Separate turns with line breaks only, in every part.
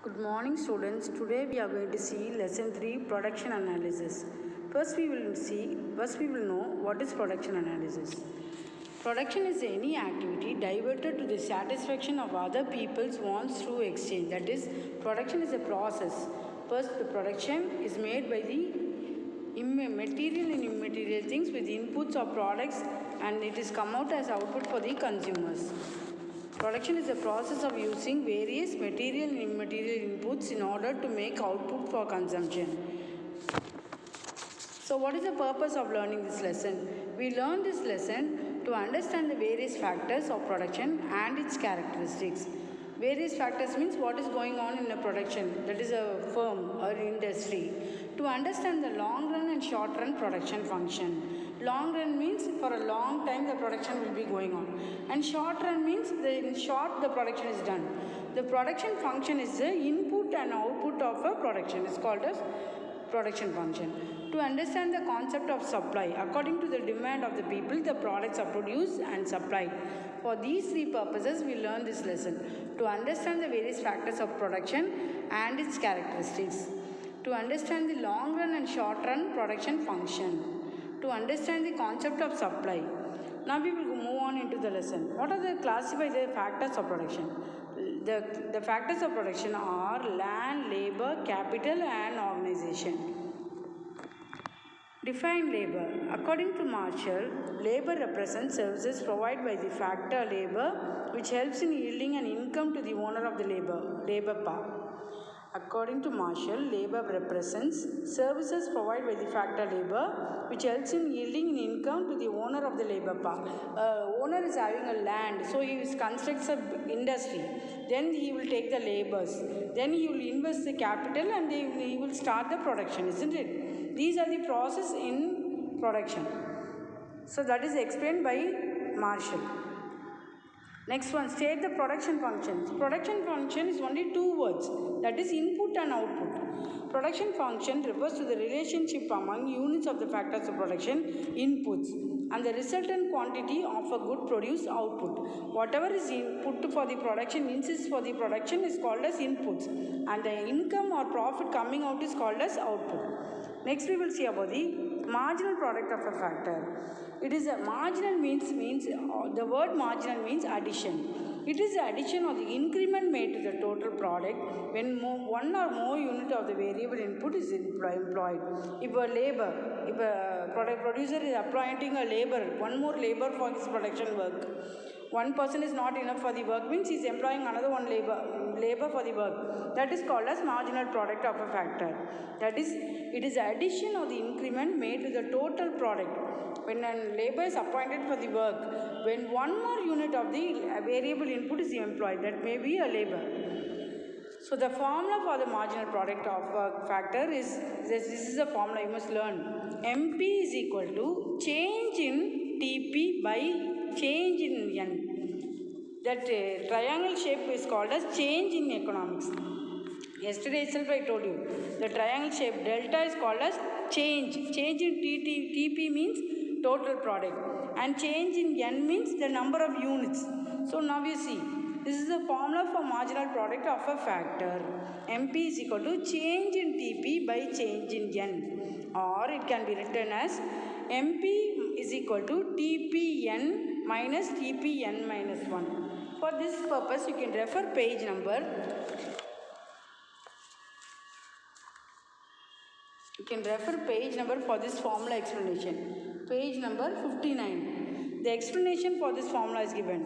Good morning students. Today we are going to see lesson 3 production analysis. First we will know what is production analysis. Production is any activity diverted to the satisfaction of other people's wants through exchange. That is, production is a process. First, the production is made by the material and immaterial things with inputs or products, and it is come out as output for the consumers. Production is a process of using various material and immaterial inputs in order to make output for consumption. So what is the purpose of learning this lesson? We learn this lesson to understand the various factors of production and its characteristics. Various factors means what is going on in a production, that is a firm or industry. To understand the long run and short run production function. Long run means for a long time the production will be going on, and short run means in short the production is done. The production function is the input and output of a production. It's called as production function. To understand the concept of supply, according to the demand of the people, the products are produced and supplied. For these three purposes, we learn this lesson. To understand the various factors of production and its characteristics. To understand the long run and short run production function. To understand the concept of supply. Now we will move on into the lesson. What are the classified factors of production? The factors of production are land, labor, capital and organization. Define labor. According to Marshall, labor represents services provided by the factor labor, which helps in yielding an income to the owner of the labor power. According to Marshall, labor represents services provided by the factor labor, which helps in yielding an income to the owner of the labor power. Owner is having a land, so he constructs an industry. Then he will take the labors. Then he will invest the capital and he will start the production, isn't it? These are the process in production. So that is explained by Marshall. Next one, state the production functions. Production function is only two words, that is input and output. Production function refers to the relationship among units of the factors of production, inputs, and the resultant quantity of a good produced output. Whatever is input for the production, means for the production, is called as inputs, and the income or profit coming out is called as output. Next we will see about the marginal product of a factor. It is a marginal means the word marginal means addition. It is the addition or the increment made to the total product when one or more unit of the variable input is employed. If a product producer is appointing a labor, one more labor for his production work. One person is not enough for the work, means he is employing another one labor for the work. That is called as marginal product of a factor. That is, it is addition or the increment made to the total product. When a labor is appointed for the work, when one more unit of the variable input is employed, that may be a labor. So the formula for the marginal product of a factor is, this is a formula you must learn. MP is equal to change in TP by change in N. That triangle shape is called as change in economics. Yesterday itself I told you, the triangle shape delta is called as change. Change in TP means total product, and change in N means the number of units. So now you see, this is the formula for marginal product of a factor. MP is equal to change in TP by change in N, or it can be written as MP is equal to TPN minus TPN minus 1. For this purpose, you can refer page number. You can refer page number for this formula explanation. Page number 59. The explanation for this formula is given.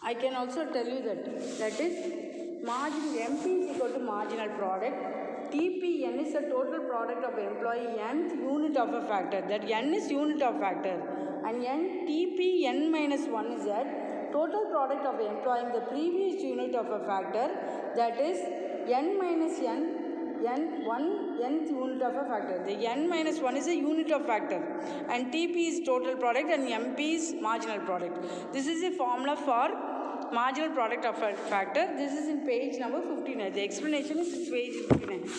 I can also tell you that is margin MP is equal to marginal product. TPN is the total product of employee nth unit of a factor. That N is unit of factor. And N TPN minus 1 is that total product of employing the previous unit of a factor. That is N minus nth unit of a factor. The N minus 1 is a unit of factor. And TP is total product and MP is marginal product. This is a formula for marginal product of a factor. This is in page number 59. The explanation is in page 59.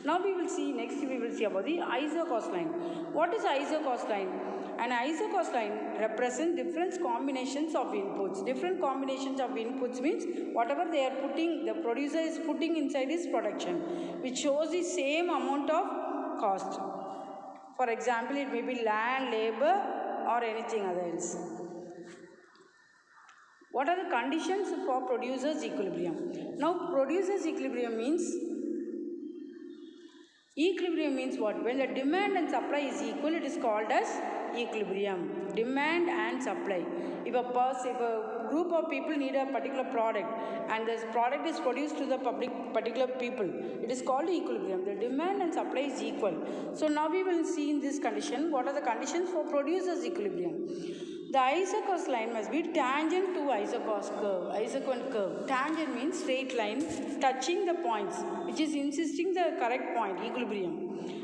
Now we will see, next we will see about the ISO cost line. What is ISO cost line? An isocost line represents different combinations of inputs. Different combinations of inputs means whatever they are putting, the producer is putting inside his production, which shows the same amount of cost. For example, it may be land, labor, or anything else. What are the conditions for producer's equilibrium? Now, producer's equilibrium means what? When the demand and supply is equal, it is called as equilibrium. Demand and supply. If a group of people need a particular product and this product is produced to the particular people, it is called equilibrium. The demand and supply is equal. So now we will see in this condition what are the conditions for producer's equilibrium. The isocost line must be tangent to isocost curve. Isocost curve. Tangent means straight line touching the points, which is insisting the correct point, equilibrium.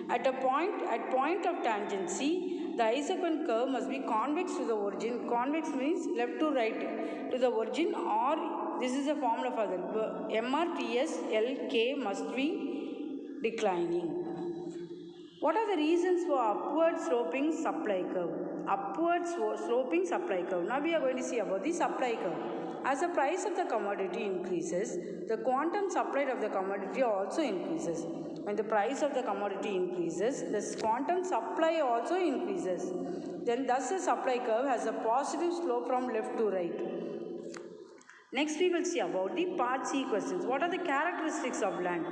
At point of tangency, the isocost curve must be convex to the origin. Convex means left to right to the origin, or this is a formula for that. MRTS LK must be declining. What are the reasons for upward sloping supply curve? Upward sloping supply curve. Now we are going to see about the supply curve. As the price of the commodity increases, the quantum supplied of the commodity also increases. When the price of the commodity increases, the quantum supply also increases. Then thus the supply curve has a positive slope from left to right. Next we will see about the part C questions. What are the characteristics of land?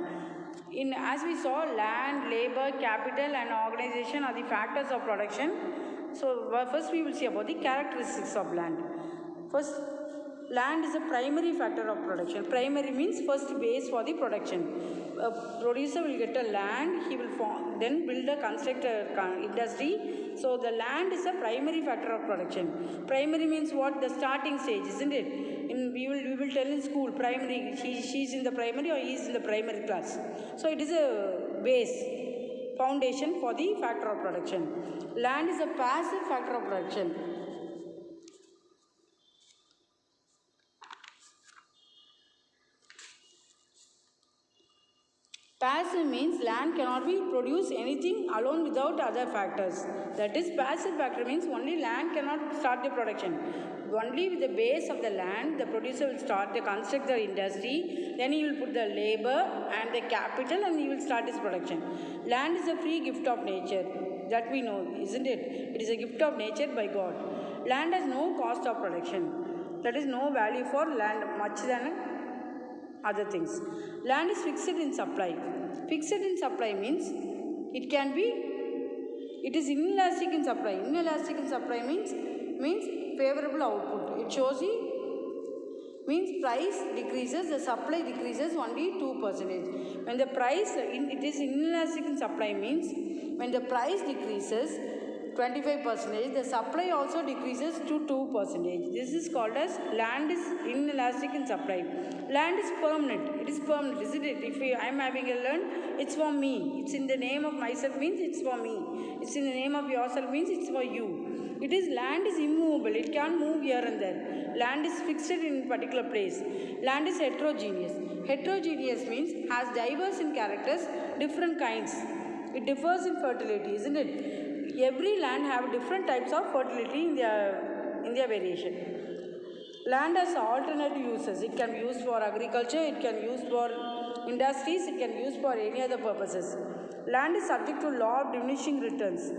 As we saw, land, labor, capital and organization are the factors of production. So first we will see about the characteristics of land. First, land is a primary factor of production. Primary means first base for the production. A producer will get a land, he will then construct a industry. So the land is a primary factor of production. Primary means what? The starting stage, isn't it? We will tell in school, primary, she is in the primary or he is in the primary class. So it is a base, foundation for the factor of production. Land is a passive factor of production. Passive means land cannot be produce anything alone without other factors. That is, passive factor means only land cannot start the production. Only with the base of the land, the producer will start to construct the industry, then he will put the labor and the capital and he will start his production. Land is a free gift of nature. That we know, isn't it? It is a gift of nature by God. Land has no cost of production. That is, no value for land much than other things. Land is fixed in supply. Fixed in supply means it is inelastic in supply. Inelastic in supply means favorable output. It shows means price decreases, the supply decreases only 2%. When the price, it is inelastic in supply means when the price decreases 25%, the supply also decreases to 2%. This is called as land is inelastic in supply. Land is permanent. It is permanent, isn't it? If I am having a land, it's for me. It's in the name of myself means it's for me. It's in the name of yourself means it's for you. It is land is immovable. It can't move here and there. Land is fixed in a particular place. Land is heterogeneous. Heterogeneous means has diverse in characters, different kinds. It differs in fertility, isn't it? Every land have different types of fertility in their variation. Land has alternate uses. It can be used for agriculture, it can be used for industries, it can be used for any other purposes. Land is subject to law of diminishing returns.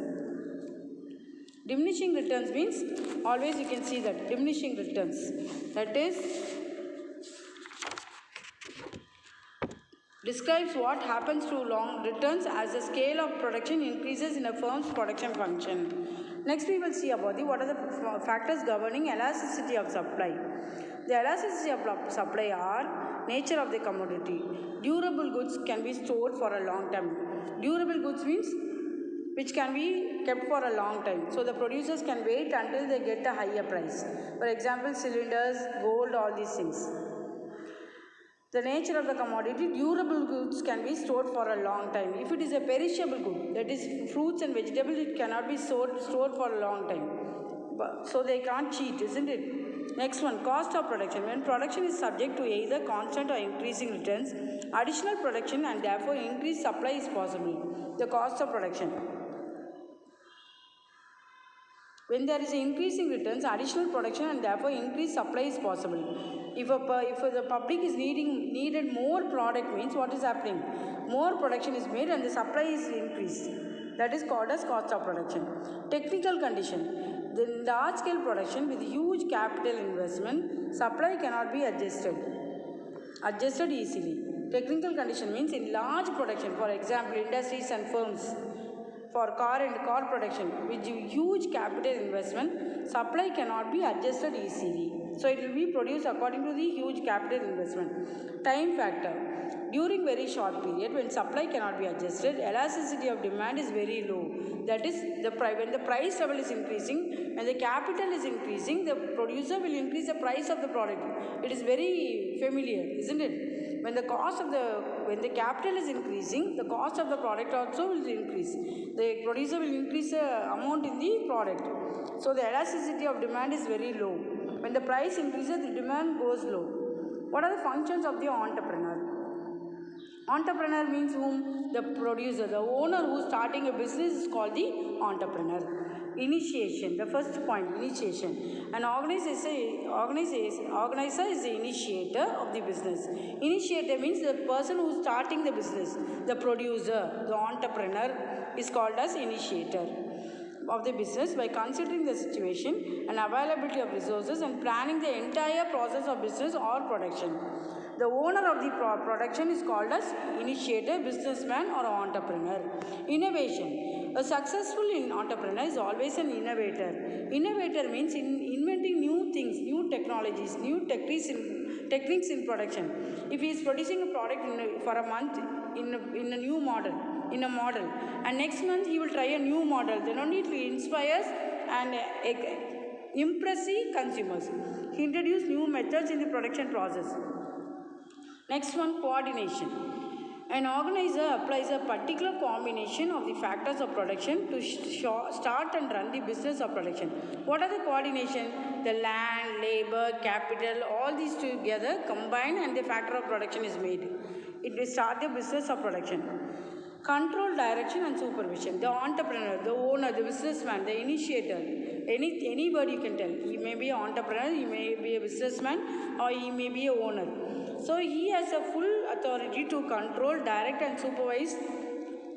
Diminishing returns means always you can see that diminishing returns. That is, describes what happens to long returns as the scale of production increases in a firm's production function. Next we will see about what are the factors governing elasticity of supply. The elasticity of supply are nature of the commodity. Durable goods can be stored for a long time. Durable goods means which can be kept for a long time. So the producers can wait until they get a higher price. For example, cylinders, gold, all these things. The nature of the commodity, durable goods can be stored for a long time. If it is a perishable good, that is fruits and vegetables, it cannot be stored for a long time. So they can't cheat, isn't it? Next one, cost of production. When production is subject to either constant or increasing returns, additional production and therefore increased supply is possible. The cost of production. When there is an increase in returns, additional production and therefore increased supply is possible. If the public is needed more product, means what is happening? More production is made and the supply is increased. That is called as cost of production. Technical condition. The large scale production with huge capital investment, supply cannot be adjusted easily. Technical condition means in large production, for example, industries and firms, for car production with huge capital investment, supply cannot be adjusted easily. So it will be produced according to the huge capital investment. Time factor. During very short period, when supply cannot be adjusted, elasticity of demand is very low. That is, when the price level is increasing, when the capital is increasing, the producer will increase the price of the product. It is very familiar, isn't it? When the capital is increasing, the cost of the product also will increase. The producer will increase the amount in the product. So the elasticity of demand is very low. When the price increases, the demand goes low. What are the functions of the entrepreneur? Entrepreneur means whom? The producer, the owner who is starting a business is called the entrepreneur. Initiation, the first point, initiation. An organizer is the initiator of the business. Initiator means the person who is starting the business. The producer, the entrepreneur is called as initiator of the business by considering the situation and availability of resources and planning the entire process of business or production. The owner of the production is called as initiator, businessman or entrepreneur. Innovation. A successful entrepreneur is always an innovator. Innovator means inventing new things, new technologies, new techniques in production. If he is producing a product for a month in a new model, and next month he will try a new model, then only it inspires and impress the consumers. He introduces new methods in the production process. Next one, coordination. An organizer applies a particular combination of the factors of production to start and run the business of production. What are the coordination? The land, labor, capital, all these together combine and the factor of production is made. It will start the business of production. Control, direction and supervision. The entrepreneur, the owner, the businessman, the initiator, any word you can tell. He may be an entrepreneur, he may be a businessman or he may be a owner. So he has a full authority to control, direct and supervise.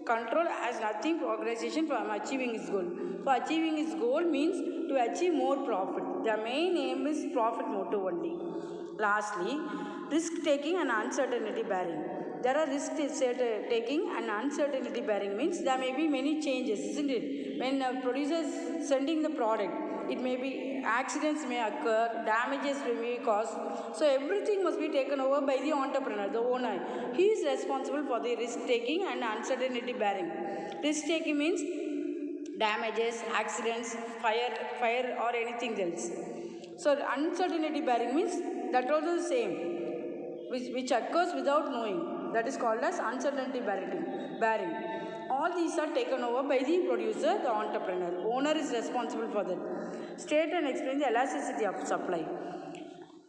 Control has nothing for organization from achieving its goal. For achieving its goal means to achieve more profit. The main aim is profit motive only. Lastly, risk taking and uncertainty bearing. There are risk taking and uncertainty bearing means there may be many changes, isn't it? When a producer is sending the product, it may be accidents may occur, damages may be caused. So everything must be taken over by the entrepreneur, the owner. He is responsible for the risk taking and uncertainty bearing. Risk taking means damages, accidents, fire or anything else. So uncertainty bearing means that also the same, which occurs without knowing. That is called as uncertainty bearing. All these are taken over by the producer, the entrepreneur. Owner is responsible for that. State and explain the elasticity of supply.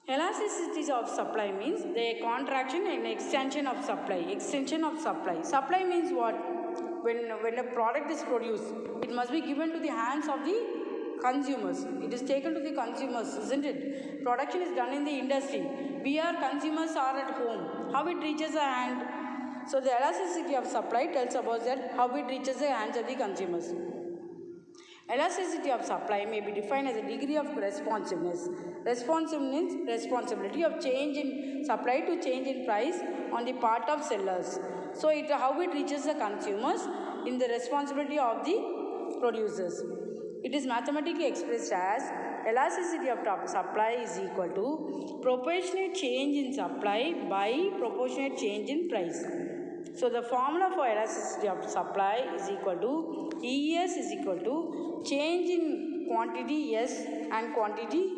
Elasticity of supply means the contraction and extension of supply. Extension of supply. Supply means what? When a product is produced, it must be given to the hands of the consumers. It is taken to the consumers, isn't it? Production is done in the industry. We are consumers are at home. How it reaches our hand? So the elasticity of supply tells about that how it reaches the hands of the consumers. Elasticity of supply may be defined as a degree of responsiveness. Responsibility of change in supply to change in price on the part of sellers. So how it reaches the consumers in the responsibility of the producers. It is mathematically expressed as elasticity of supply is equal to proportionate change in supply by proportionate change in price. So the formula for elasticity of supply is equal to ES is equal to change in quantity S and quantity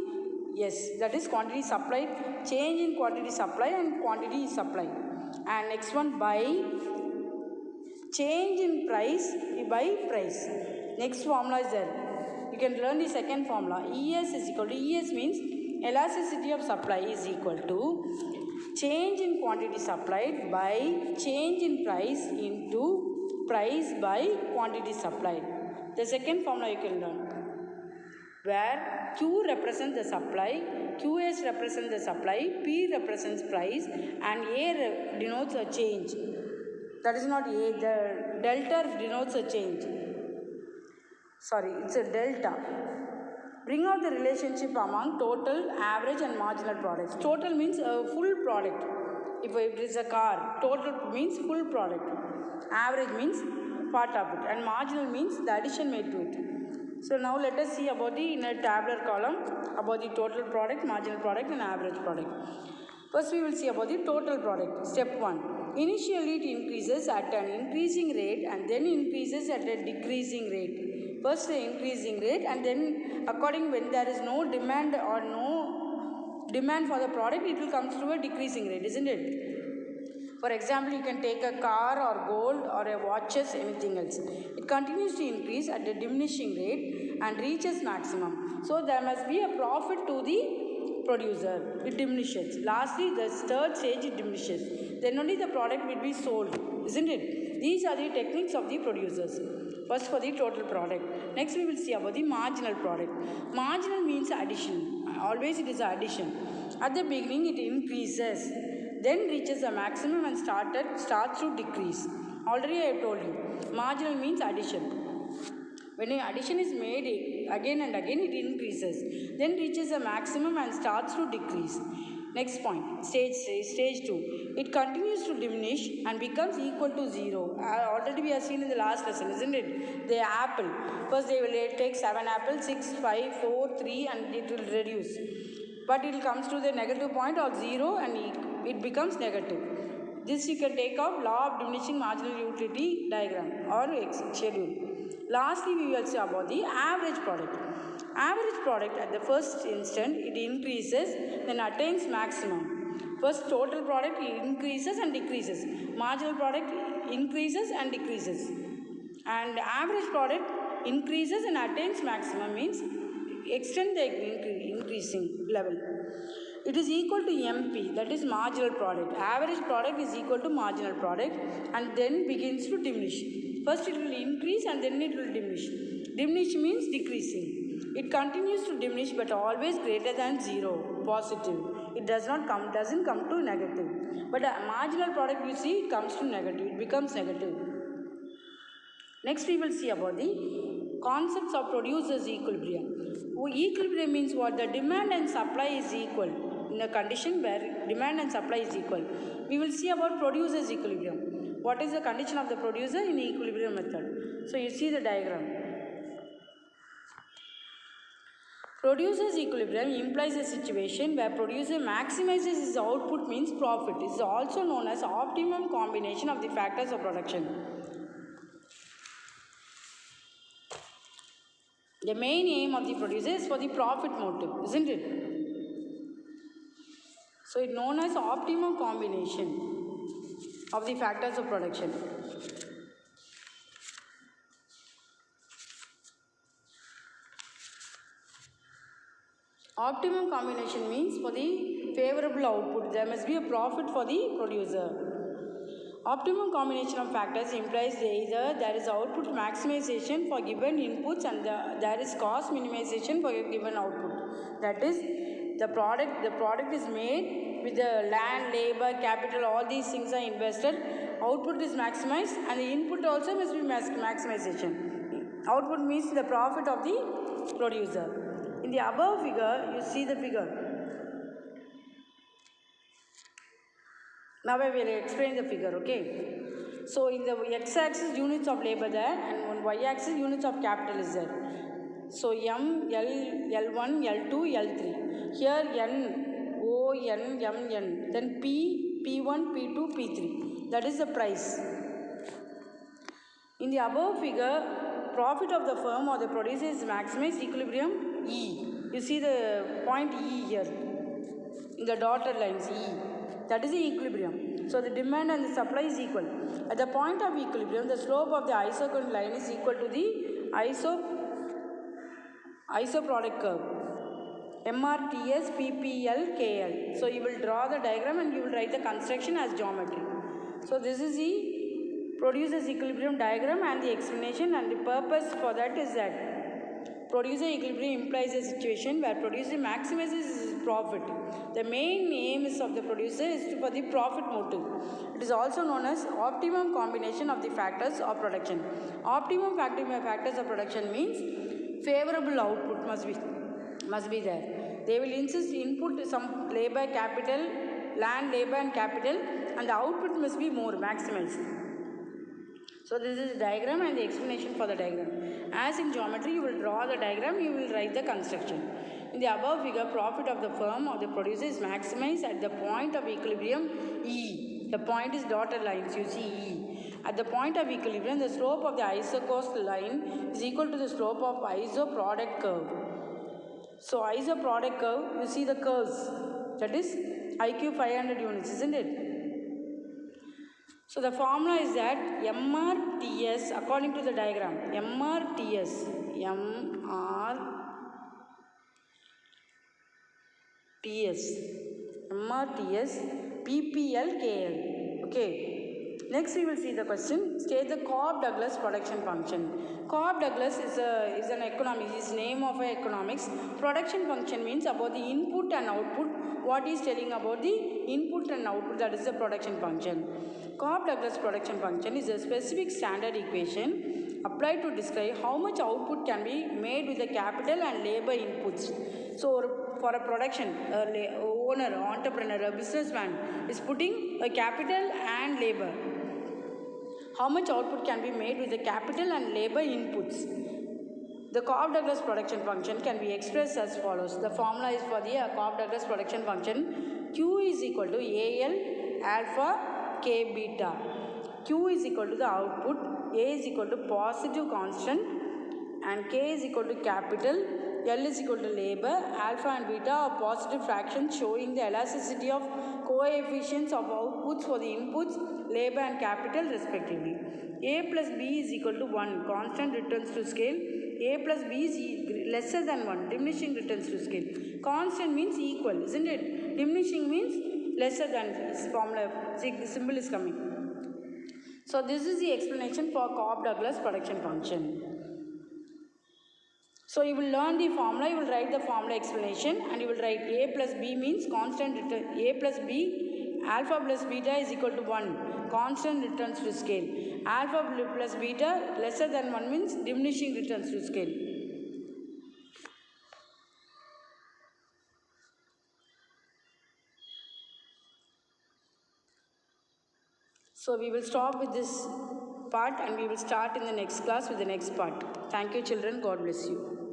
S. That is quantity supplied, change in quantity supply and quantity supplied. And next one by change in price by price. Next formula is there. You can learn the second formula. ES is equal to, ES means elasticity of supply is equal to change in quantity supplied by change in price into price by quantity supplied. The second formula you can learn. where Q represents the supply, QS represents the supply, P represents price, and A denotes a change. That is not A, the delta denotes a change. Sorry, it's a delta. Bring out the relationship among total, average and marginal products. Total means a full product. If it is a car, total means full product. Average means part of it, and marginal means the addition made to it. So now let us see about the in a tabular column about the total product, marginal product and average product. First we will see about the total product. Step 1. Initially it increases at an increasing rate and then increases at a decreasing rate. First the increasing rate and then according when there is no demand or no demand for the product, it will come to a decreasing rate, isn't it? For example, you can take a car or gold or a watches, anything else. It continues to increase at a diminishing rate and reaches maximum. So there must be a profit to the producer. It diminishes. Lastly, the third stage it diminishes. Then only the product will be sold, isn't it? These are the techniques of the producers. First for the total product. Next we will see about the marginal product. Marginal means addition. Always it is addition. At the beginning it increases, then reaches a maximum and starts to decrease. Already I have told you. Marginal means addition. When an addition is made again and again, it increases. Then reaches a maximum and starts to decrease. Next point, stage 2. It continues to diminish and becomes equal to 0. Already we have seen in the last lesson, isn't it? The apple. First they will take 7 apples, 6, 5, 4, 3 and it will reduce. But it comes to the negative point or 0 and it becomes negative. This you can take out law of diminishing marginal utility diagram or schedule. Lastly, we will see about the average product. Average product at the first instant, it increases, then attains maximum. First total product increases and decreases. Marginal product increases and decreases. And average product increases and attains maximum means extend the increasing level. It is equal to MP, that is marginal product. Average product is equal to marginal product and then begins to diminish. First it will increase and then it will diminish. Diminish means decreasing. It continues to diminish but always greater than 0, positive. It doesn't come to negative. But a marginal product you see it comes to negative, it becomes negative. Next we will see about the concepts of producer's equilibrium. Equilibrium means what? The demand and supply is equal. In a condition where demand and supply is equal. We will see about producer's equilibrium. What is the condition of the producer in equilibrium method? So you see the diagram. Producer's equilibrium implies a situation where producer maximizes his output means profit. It is also known as optimum combination of the factors of production. The main aim of the producer is for the profit motive, isn't it? So it is known as optimum combination of the factors of production. Optimum combination means for the favorable output, there must be a profit for the producer. Optimum combination of factors implies either there is output maximization for given inputs and there is cost minimization for a given output. That is, the product is made with the land, labor, capital, all these things are invested. Output is maximized and the input also must be maximization. Output means the profit of the producer. In the above figure, you see the figure. Now I will explain the figure, okay? So in the x-axis units of labor there and on y-axis units of capital is there. So M, L, L1, L2, L3. Here N, O, N, M, N. Then P, P1, P2, P3. That is the price. In the above figure, profit of the firm or the producer is maximized equilibrium E. You see the point E here. In the dotted lines E. That is the equilibrium. So the demand and the supply is equal. At the point of equilibrium, the slope of the isochronic line is equal to the isoproduct curve. MRTS, PPL, KL. So you will draw the diagram and you will write the construction as geometry. So this is the producer's equilibrium diagram and the explanation, and the purpose for that is that Producer equilibrium implies a situation where producer maximizes his profit. The main aim is of the producer is for the profit motive. It is also known as optimum combination of the factors of production. Optimum factors of production means favorable output must be there. They will insist input some labor, capital, land, labor and capital, and the output must be more maximized. So this is the diagram and the explanation for the diagram. As in geometry, you will draw the diagram, you will write the construction. In the above figure, profit of the firm or the producer is maximized at the point of equilibrium E. The point is dotted lines, you see E. At the point of equilibrium, the slope of the isocost line is equal to the slope of isoproduct curve. So isoproduct curve, you see the curves, that is IQ 500 units, isn't it? So the formula is that MRTS, according to the diagram, MRTS, PPL, KL. Okay. Next we will see the question. State the Cobb-Douglas production function. Cobb-Douglas is an economics, is name of economics. Production function means about the input and output. What is telling about the input and output, that is the production function. Cobb-Douglas production function is a specific standard equation applied to describe how much output can be made with the capital and labor inputs. So for a production, owner, entrepreneur, a businessman is putting a capital and labor. How much output can be made with the capital and labor inputs? The Cobb-Douglas production function can be expressed as follows. The formula is for the Cobb-Douglas production function. Q is equal to AL alpha K beta. Q is equal to the output, A is equal to positive constant, and K is equal to capital, L is equal to labor. Alpha and beta are positive fractions showing the elasticity of coefficients of outputs for the inputs, labor and capital respectively. A plus B is equal to 1, constant returns to scale. A plus B is lesser than 1, diminishing returns to scale. Constant means equal, isn't it? Diminishing means lesser than. This formula, symbol is coming. So this is the explanation for Cobb-Douglas production function. So you will learn the formula, you will write the formula explanation, and you will write A plus B means constant return. A plus B, alpha plus beta is equal to 1, constant returns to scale. Alpha plus beta lesser than 1 means diminishing returns to scale. So we will stop with this part and we will start in the next class with the next part. Thank you children. God bless you.